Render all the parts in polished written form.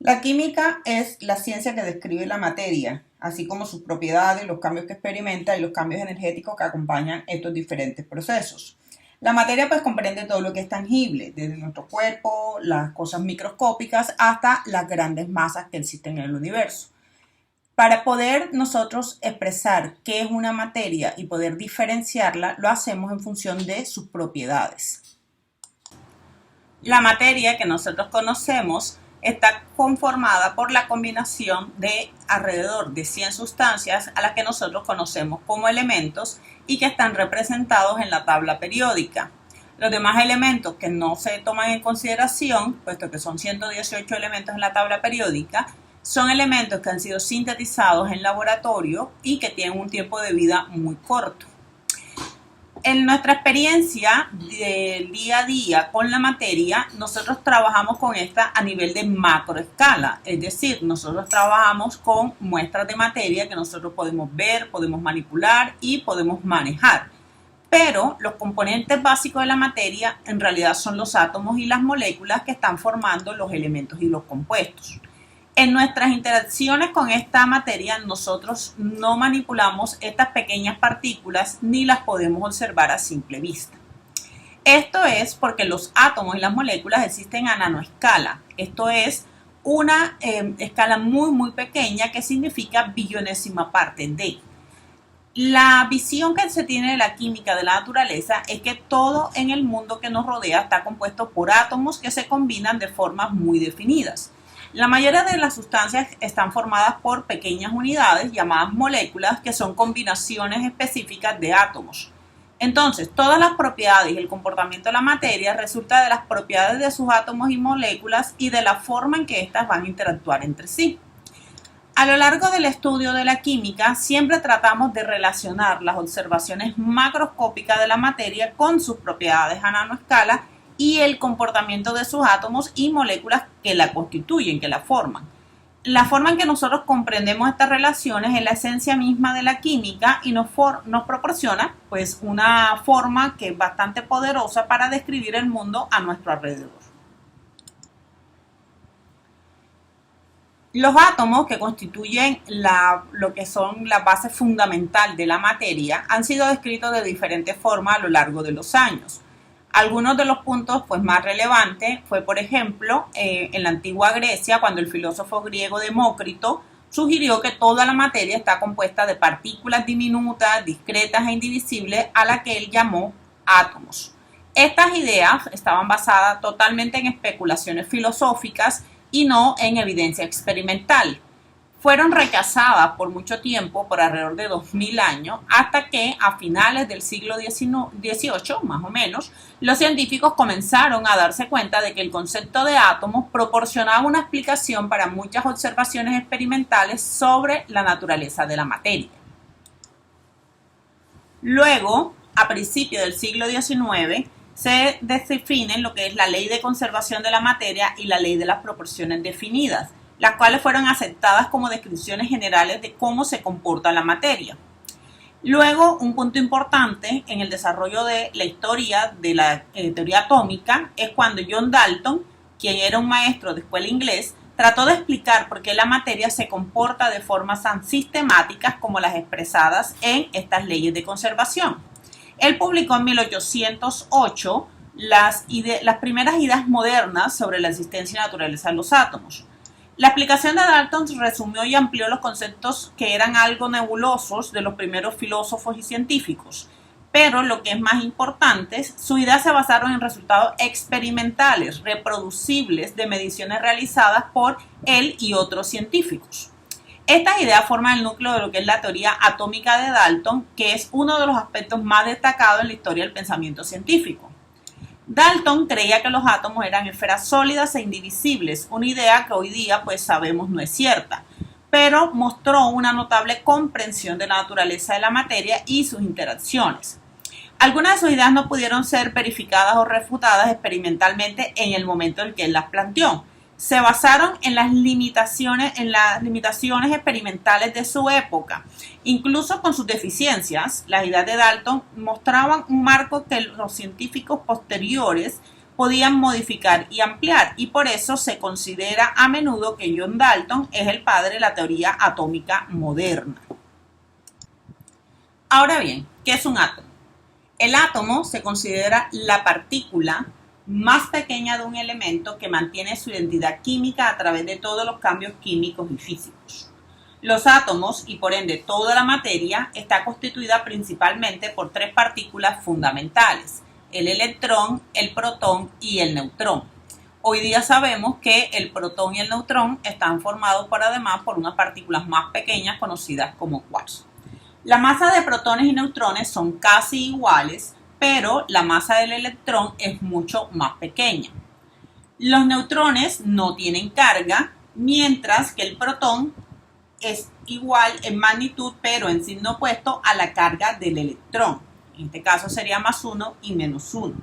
La química es la ciencia que describe la materia, así como sus propiedades, los cambios que experimenta y los cambios energéticos que acompañan estos diferentes procesos. La materia pues comprende todo lo que es tangible, desde nuestro cuerpo, las cosas microscópicas, hasta las grandes masas que existen en el universo. Para poder nosotros expresar qué es una materia y poder diferenciarla, lo hacemos en función de sus propiedades. La materia que nosotros conocemos está conformada por la combinación de alrededor de 100 sustancias a las que nosotros conocemos como elementos y que están representados en la tabla periódica. Los demás elementos que no se toman en consideración, puesto que son 118 elementos en la tabla periódica, son elementos que han sido sintetizados en laboratorio y que tienen un tiempo de vida muy corto. En nuestra experiencia del día a día con la materia, nosotros trabajamos con esta a nivel de macroescala, es decir, nosotros trabajamos con muestras de materia que nosotros podemos ver, podemos manipular y podemos manejar. Pero los componentes básicos de la materia en realidad son los átomos y las moléculas que están formando los elementos y los compuestos. En nuestras interacciones con esta materia, nosotros no manipulamos estas pequeñas partículas ni las podemos observar a simple vista. Esto es porque los átomos y las moléculas existen a nanoescala. Esto es una escala muy pequeña que significa billonésima parte de. La visión que se tiene de la química de la naturaleza es que todo en el mundo que nos rodea está compuesto por átomos que se combinan de formas muy definidas. La mayoría de las sustancias están formadas por pequeñas unidades llamadas moléculas que son combinaciones específicas de átomos. Entonces, todas las propiedades y el comportamiento de la materia resulta de las propiedades de sus átomos y moléculas y de la forma en que éstas van a interactuar entre sí. A lo largo del estudio de la química, siempre tratamos de relacionar las observaciones macroscópicas de la materia con sus propiedades a nanoescala y el comportamiento de sus átomos y moléculas que la constituyen, que la forman. La forma en que nosotros comprendemos estas relaciones es la esencia misma de la química y nos proporciona pues una forma que es bastante poderosa para describir el mundo a nuestro alrededor. Los átomos que constituyen lo que son la base fundamental de la materia han sido descritos de diferentes formas a lo largo de los años. Algunos de los puntos pues, más relevantes fue, por ejemplo, en la antigua Grecia, cuando el filósofo griego Demócrito sugirió que toda la materia está compuesta de partículas diminutas, discretas e indivisibles, a las que él llamó átomos. Estas ideas estaban basadas totalmente en especulaciones filosóficas y no en evidencia experimental. Fueron rechazadas por mucho tiempo, por alrededor de 2000 años, hasta que a finales del siglo XVIII, más o menos, los científicos comenzaron a darse cuenta de que el concepto de átomos proporcionaba una explicación para muchas observaciones experimentales sobre la naturaleza de la materia. Luego, a principios del siglo XIX, se definen lo que es la ley de conservación de la materia y la ley de las proporciones definidas, las cuales fueron aceptadas como descripciones generales de cómo se comporta la materia. Luego, un punto importante en el desarrollo de la historia de la teoría atómica es cuando John Dalton, quien era un maestro de escuela inglés, trató de explicar por qué la materia se comporta de formas tan sistemáticas como las expresadas en estas leyes de conservación. Él publicó en 1808 las primeras ideas modernas sobre la existencia y naturaleza de los átomos. La explicación de Dalton resumió y amplió los conceptos que eran algo nebulosos de los primeros filósofos y científicos, pero lo que es más importante, sus ideas se basaron en resultados experimentales, reproducibles de mediciones realizadas por él y otros científicos. Estas ideas forman el núcleo de lo que es la teoría atómica de Dalton, que es uno de los aspectos más destacados en la historia del pensamiento científico. Dalton creía que los átomos eran esferas sólidas e indivisibles, una idea que hoy día pues sabemos no es cierta, pero mostró una notable comprensión de la naturaleza de la materia y sus interacciones. Algunas de sus ideas no pudieron ser verificadas o refutadas experimentalmente en el momento en que él las planteó. Se basaron en las limitaciones experimentales de su época. Incluso con sus deficiencias, las ideas de Dalton mostraban un marco que los científicos posteriores podían modificar y ampliar, y por eso se considera a menudo que John Dalton es el padre de la teoría atómica moderna. Ahora bien, ¿qué es un átomo? El átomo se considera la partícula más pequeña de un elemento que mantiene su identidad química a través de todos los cambios químicos y físicos. Los átomos, y por ende toda la materia, está constituida principalmente por tres partículas fundamentales: el electrón, el protón y el neutrón. Hoy día sabemos que el protón y el neutrón están formados además por unas partículas más pequeñas conocidas como quarks. La masa de protones y neutrones son casi iguales, pero la masa del electrón es mucho más pequeña. Los neutrones no tienen carga, mientras que el protón es igual en magnitud, pero en signo opuesto a la carga del electrón. En este caso sería +1 y -1.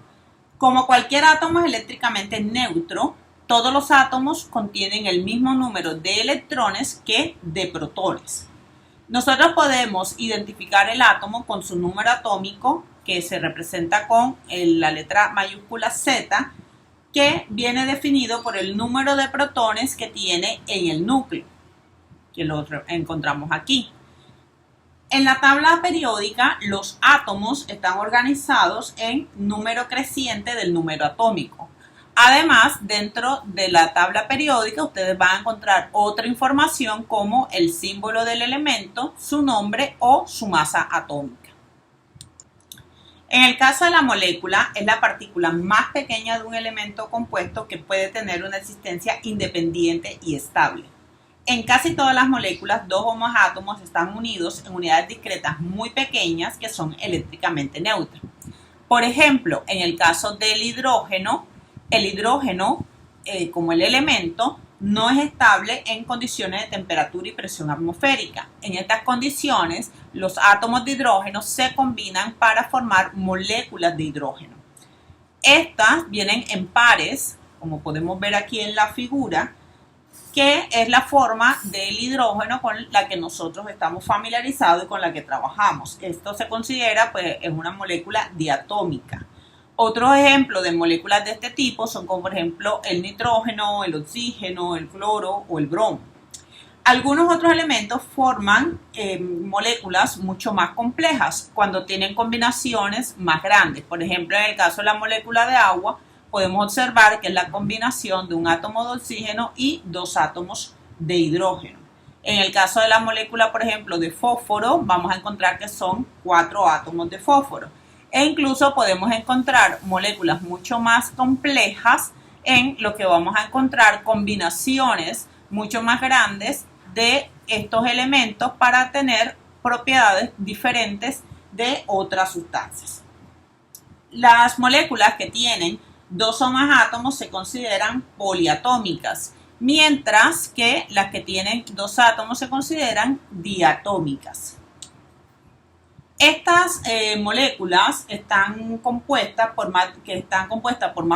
Como cualquier átomo es eléctricamente neutro, todos los átomos contienen el mismo número de electrones que de protones. Nosotros podemos identificar el átomo con su número atómico, que se representa con la letra mayúscula Z, que viene definido por el número de protones que tiene en el núcleo, que lo encontramos aquí. En la tabla periódica, los átomos están organizados en número creciente del número atómico. Además, dentro de la tabla periódica, ustedes van a encontrar otra información como el símbolo del elemento, su nombre o su masa atómica. En el caso de la molécula, es la partícula más pequeña de un elemento compuesto que puede tener una existencia independiente y estable. En casi todas las moléculas, dos o más átomos están unidos en unidades discretas muy pequeñas que son eléctricamente neutras. Por ejemplo, en el caso del hidrógeno, como el elemento, no es estable en condiciones de temperatura y presión atmosférica. En estas condiciones, los átomos de hidrógeno se combinan para formar moléculas de hidrógeno. Estas vienen en pares, como podemos ver aquí en la figura, que es la forma del hidrógeno con la que nosotros estamos familiarizados y con la que trabajamos. Esto se considera, pues, es una molécula diatómica. Otros ejemplos de moléculas de este tipo son como por ejemplo el nitrógeno, el oxígeno, el cloro o el bromo. Algunos otros elementos forman moléculas mucho más complejas cuando tienen combinaciones más grandes. Por ejemplo, en el caso de la molécula de agua, podemos observar que es la combinación de un átomo de oxígeno y dos átomos de hidrógeno. En el caso de la molécula, por ejemplo, de fósforo, vamos a encontrar que son 4 átomos de fósforo. E incluso podemos encontrar moléculas mucho más complejas en lo que vamos a encontrar combinaciones mucho más grandes de estos elementos para tener propiedades diferentes de otras sustancias. Las moléculas que tienen 2 o más átomos se consideran poliatómicas, mientras que las que tienen 2 átomos se consideran diatómicas. Estas moléculas están compuestas por más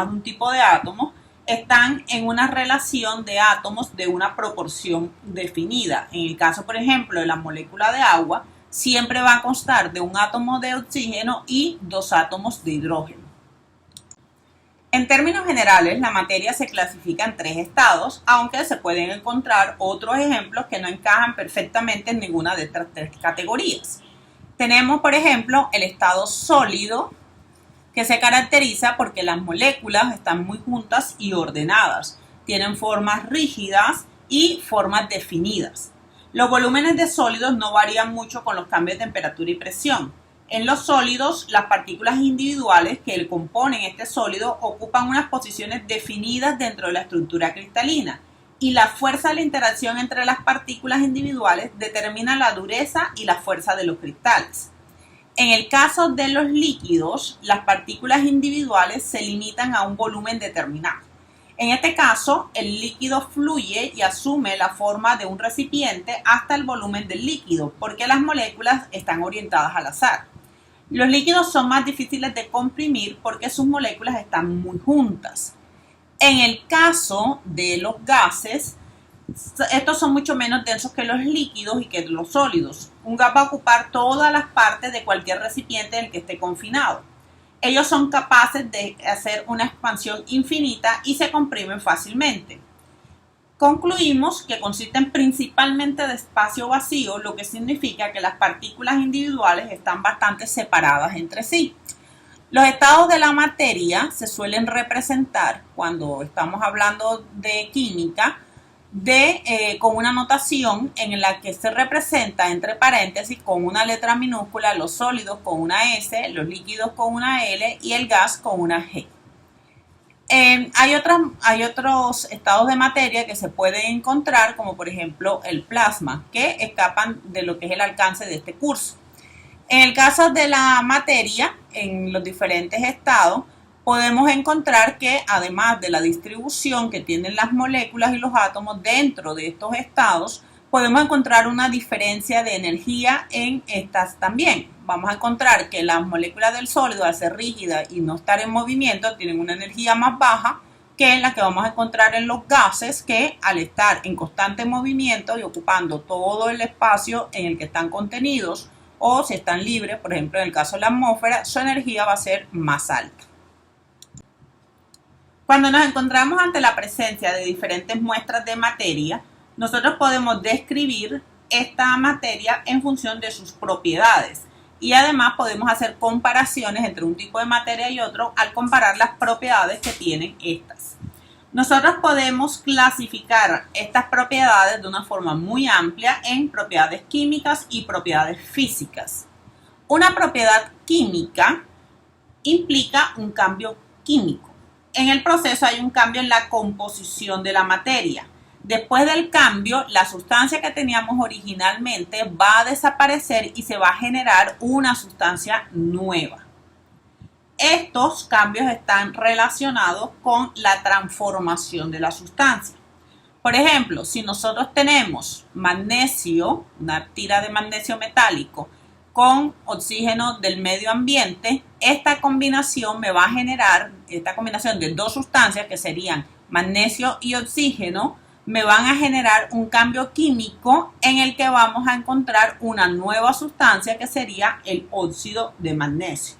de un tipo de átomos, están en una relación de átomos de una proporción definida. En el caso, por ejemplo, de la molécula de agua, siempre va a constar de un átomo de oxígeno y 2 átomos de hidrógeno. En términos generales, la materia se clasifica en 3 estados, aunque se pueden encontrar otros ejemplos que no encajan perfectamente en ninguna de estas 3 categorías. Tenemos, por ejemplo, el estado sólido, que se caracteriza porque las moléculas están muy juntas y ordenadas. Tienen formas rígidas y formas definidas. Los volúmenes de sólidos no varían mucho con los cambios de temperatura y presión. En los sólidos, las partículas individuales que componen este sólido ocupan unas posiciones definidas dentro de la estructura cristalina, y la fuerza de la interacción entre las partículas individuales determina la dureza y la fuerza de los cristales. En el caso de los líquidos, las partículas individuales se limitan a un volumen determinado. En este caso, el líquido fluye y asume la forma de un recipiente hasta el volumen del líquido, porque las moléculas están orientadas al azar. Los líquidos son más difíciles de comprimir porque sus moléculas están muy juntas. En el caso de los gases, estos son mucho menos densos que los líquidos y que los sólidos. Un gas va a ocupar todas las partes de cualquier recipiente en el que esté confinado. Ellos son capaces de hacer una expansión infinita y se comprimen fácilmente. Concluimos que consisten principalmente de espacio vacío, lo que significa que las partículas individuales están bastante separadas entre sí. Los estados de la materia se suelen representar, cuando estamos hablando de química, con una notación en la que se representa entre paréntesis con una letra minúscula los sólidos con una S, los líquidos con una L y el gas con una G. Hay otros estados de materia que se pueden encontrar, como por ejemplo el plasma, que escapan de lo que es el alcance de este curso. En el caso de la materia, en los diferentes estados, podemos encontrar que además de la distribución que tienen las moléculas y los átomos dentro de estos estados, podemos encontrar una diferencia de energía en estas también. Vamos a encontrar que las moléculas del sólido, al ser rígidas y no estar en movimiento, tienen una energía más baja que la que vamos a encontrar en los gases, que al estar en constante movimiento y ocupando todo el espacio en el que están contenidos, o si están libres, por ejemplo en el caso de la atmósfera, su energía va a ser más alta. Cuando nos encontramos ante la presencia de diferentes muestras de materia, nosotros podemos describir esta materia en función de sus propiedades y además podemos hacer comparaciones entre un tipo de materia y otro al comparar las propiedades que tienen estas. Nosotros podemos clasificar estas propiedades de una forma muy amplia en propiedades químicas y propiedades físicas. Una propiedad química implica un cambio químico. En el proceso hay un cambio en la composición de la materia. Después del cambio, la sustancia que teníamos originalmente va a desaparecer y se va a generar una sustancia nueva. Estos cambios están relacionados con la transformación de la sustancia. Por ejemplo, si nosotros tenemos magnesio, una tira de magnesio metálico, con oxígeno del medio ambiente, esta combinación me va a generar, esta combinación de dos sustancias que serían magnesio y oxígeno, me van a generar un cambio químico en el que vamos a encontrar una nueva sustancia que sería el óxido de magnesio.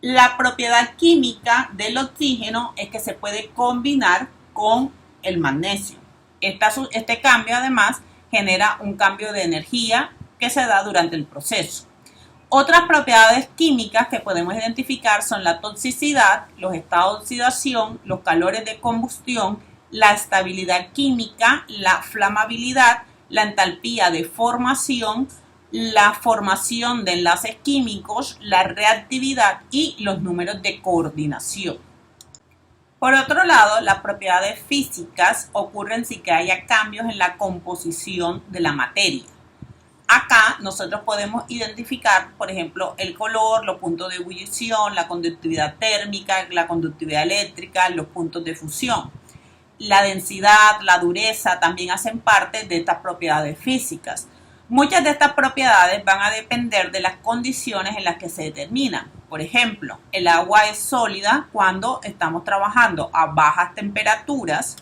La propiedad química del oxígeno es que se puede combinar con el magnesio. Este cambio además genera un cambio de energía que se da durante el proceso. Otras propiedades químicas que podemos identificar son la toxicidad, los estados de oxidación, los calores de combustión, la estabilidad química, la flamabilidad, la entalpía de formación, la formación de enlaces químicos, la reactividad y los números de coordinación. Por otro lado, las propiedades físicas ocurren sin que haya cambios en la composición de la materia. Acá nosotros podemos identificar, por ejemplo, el color, los puntos de ebullición, la conductividad térmica, la conductividad eléctrica, los puntos de fusión. La densidad, la dureza también hacen parte de estas propiedades físicas. Muchas de estas propiedades van a depender de las condiciones en las que se determinan. Por ejemplo, el agua es sólida cuando estamos trabajando a bajas temperaturas,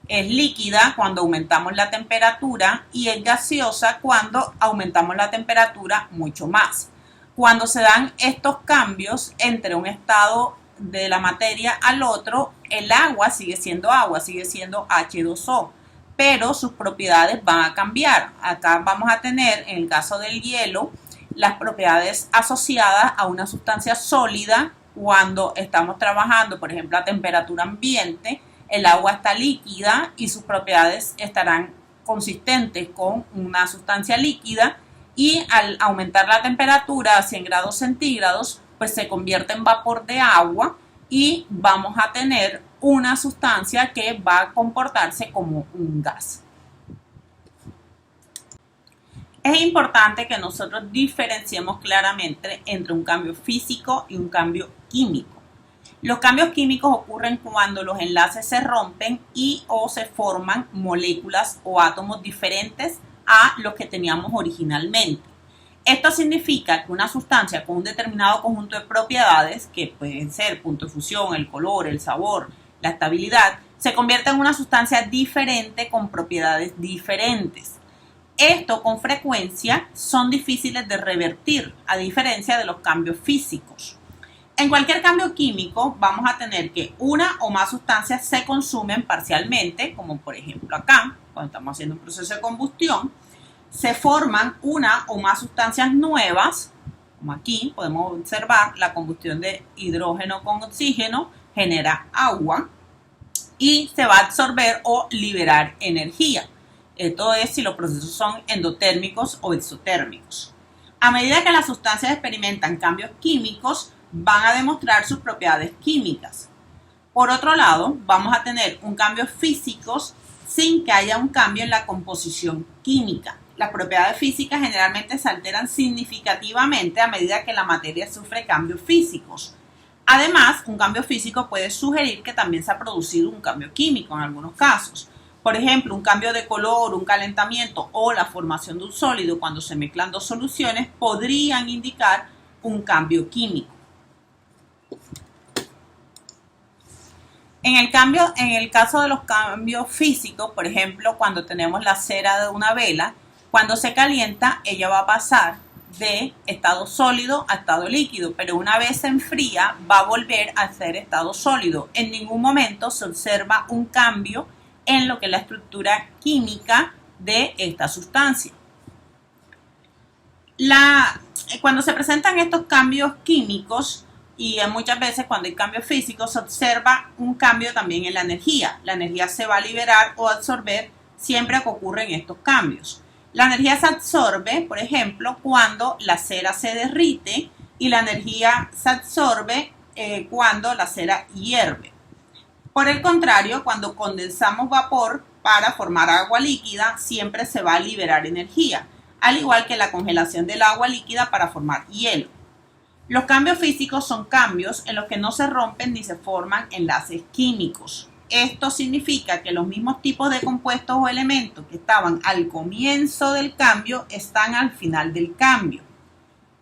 es líquida cuando aumentamos la temperatura y es gaseosa cuando aumentamos la temperatura mucho más. Cuando se dan estos cambios entre un estado de la materia al otro, el agua sigue siendo H2O, pero sus propiedades van a cambiar. Acá vamos a tener, en el caso del hielo, las propiedades asociadas a una sustancia sólida cuando estamos trabajando, por ejemplo, a temperatura ambiente. El agua está líquida y sus propiedades estarán consistentes con una sustancia líquida y al aumentar la temperatura a 100 grados centígrados, pues se convierte en vapor de agua y vamos a tener una sustancia que va a comportarse como un gas. Es importante que nosotros diferenciemos claramente entre un cambio físico y un cambio químico. Los cambios químicos ocurren cuando los enlaces se rompen y o se forman moléculas o átomos diferentes a los que teníamos originalmente. Esto significa que una sustancia con un determinado conjunto de propiedades, que pueden ser punto de fusión, el color, el sabor, la estabilidad, se convierte en una sustancia diferente con propiedades diferentes. Esto con frecuencia son difíciles de revertir, a diferencia de los cambios físicos. En cualquier cambio químico vamos a tener que una o más sustancias se consumen parcialmente, como por ejemplo acá, cuando estamos haciendo un proceso de combustión, se forman una o más sustancias nuevas, como aquí podemos observar la combustión de hidrógeno con oxígeno genera agua y se va a absorber o liberar energía. Esto es si los procesos son endotérmicos o exotérmicos. A medida que las sustancias experimentan cambios químicos, van a demostrar sus propiedades químicas. Por otro lado, vamos a tener un cambio físicos sin que haya un cambio en la composición química. Las propiedades físicas generalmente se alteran significativamente a medida que la materia sufre cambios físicos. Además, un cambio físico puede sugerir que también se ha producido un cambio químico en algunos casos. Por ejemplo, un cambio de color, un calentamiento o la formación de un sólido cuando se mezclan dos soluciones podrían indicar un cambio químico. En el caso de los cambios físicos, por ejemplo, cuando tenemos la cera de una vela, cuando se calienta, ella va a pasar de estado sólido a estado líquido, pero una vez se enfría, va a volver a ser estado sólido. En ningún momento se observa un cambio en lo que es la estructura química de esta sustancia. Cuando se presentan estos cambios químicos, y muchas veces cuando hay cambios físicos, se observa un cambio también en la energía. La energía se va a liberar o absorber siempre que ocurren estos cambios. La energía se absorbe, por ejemplo, cuando la cera se derrite, y la energía se absorbe cuando la cera hierve. Por el contrario, cuando condensamos vapor para formar agua líquida, siempre se va a liberar energía, al igual que la congelación del agua líquida para formar hielo. Los cambios físicos son cambios en los que no se rompen ni se forman enlaces químicos. Esto significa que los mismos tipos de compuestos o elementos que estaban al comienzo del cambio están al final del cambio.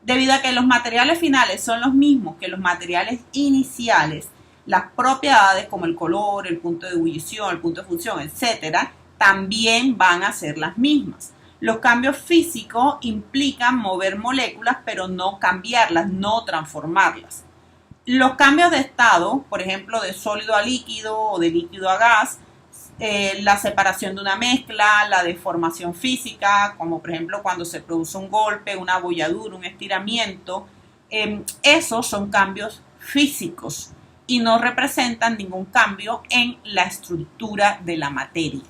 Debido a que los materiales finales son los mismos que los materiales iniciales, las propiedades como el color, el punto de ebullición, el punto de fusión, etcétera, también van a ser las mismas. Los cambios físicos implican mover moléculas, pero no cambiarlas, no transformarlas. Los cambios de estado, por ejemplo, de sólido a líquido o de líquido a gas, la separación de una mezcla, la deformación física, como por ejemplo cuando se produce un golpe, una abolladura, un estiramiento, esos son cambios físicos y no representan ningún cambio en la estructura de la materia.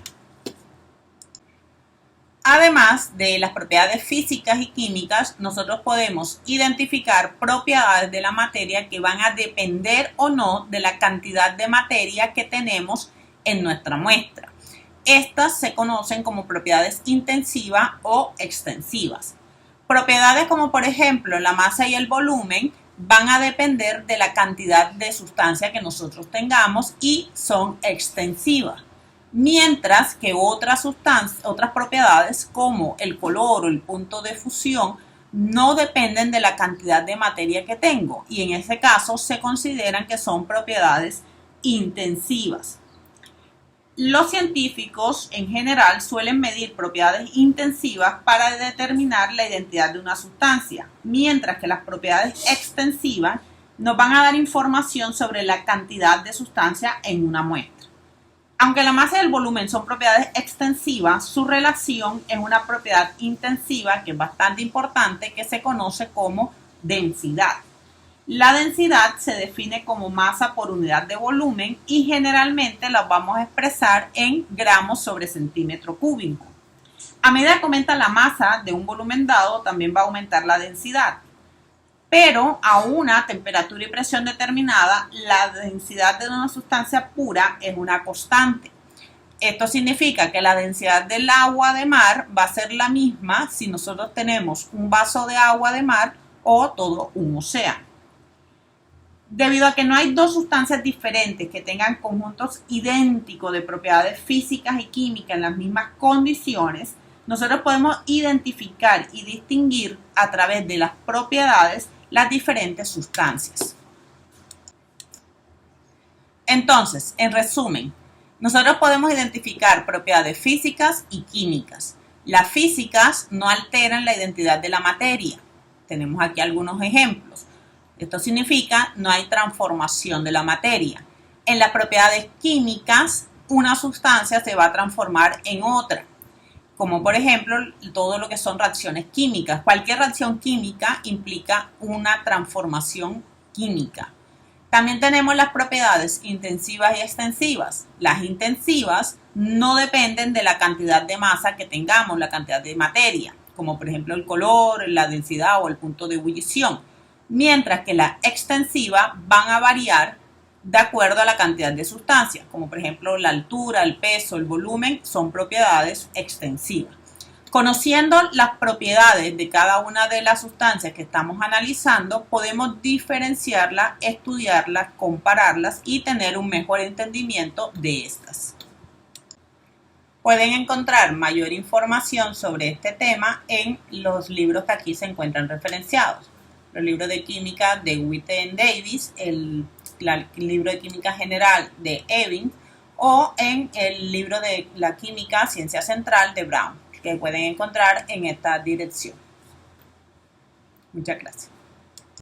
Además de las propiedades físicas y químicas, nosotros podemos identificar propiedades de la materia que van a depender o no de la cantidad de materia que tenemos en nuestra muestra. Estas se conocen como propiedades intensivas o extensivas. Propiedades como por ejemplo la masa y el volumen van a depender de la cantidad de sustancia que nosotros tengamos y son extensivas. Mientras que otras propiedades como el color o el punto de fusión no dependen de la cantidad de materia que tengo y en ese caso se consideran que son propiedades intensivas. Los científicos en general suelen medir propiedades intensivas para determinar la identidad de una sustancia, mientras que las propiedades extensivas nos van a dar información sobre la cantidad de sustancia en una muestra. Aunque la masa y el volumen son propiedades extensivas, su relación es una propiedad intensiva que es bastante importante, que se conoce como densidad. La densidad se define como masa por unidad de volumen y generalmente la vamos a expresar en gramos sobre centímetro cúbico. A medida que aumenta la masa de un volumen dado, también va a aumentar la densidad. Pero a una temperatura y presión determinada, la densidad de una sustancia pura es una constante. Esto significa que la densidad del agua de mar va a ser la misma si nosotros tenemos un vaso de agua de mar o todo un océano. Debido a que no hay dos sustancias diferentes que tengan conjuntos idénticos de propiedades físicas y químicas en las mismas condiciones, nosotros podemos identificar y distinguir a través de las propiedades las diferentes sustancias. Entonces, en resumen, nosotros podemos identificar propiedades físicas y químicas. Las físicas no alteran la identidad de la materia. Tenemos aquí algunos ejemplos. Esto significa no hay transformación de la materia. En las propiedades químicas, una sustancia se va a transformar en otra, como por ejemplo todo lo que son reacciones químicas. Cualquier reacción química implica una transformación química. También tenemos las propiedades intensivas y extensivas. Las intensivas no dependen de la cantidad de masa que tengamos, la cantidad de materia, como por ejemplo el color, la densidad o el punto de ebullición, mientras que las extensivas van a variar de acuerdo a la cantidad de sustancias, como por ejemplo la altura, el peso, el volumen, son propiedades extensivas. Conociendo las propiedades de cada una de las sustancias que estamos analizando, podemos diferenciarlas, estudiarlas, compararlas y tener un mejor entendimiento de estas. Pueden encontrar mayor información sobre este tema en los libros que aquí se encuentran referenciados. Los libros de química de Witten Davis, el libro de química general de Evans o en el libro de la química ciencia central de Brown, que pueden encontrar en esta dirección. Muchas gracias.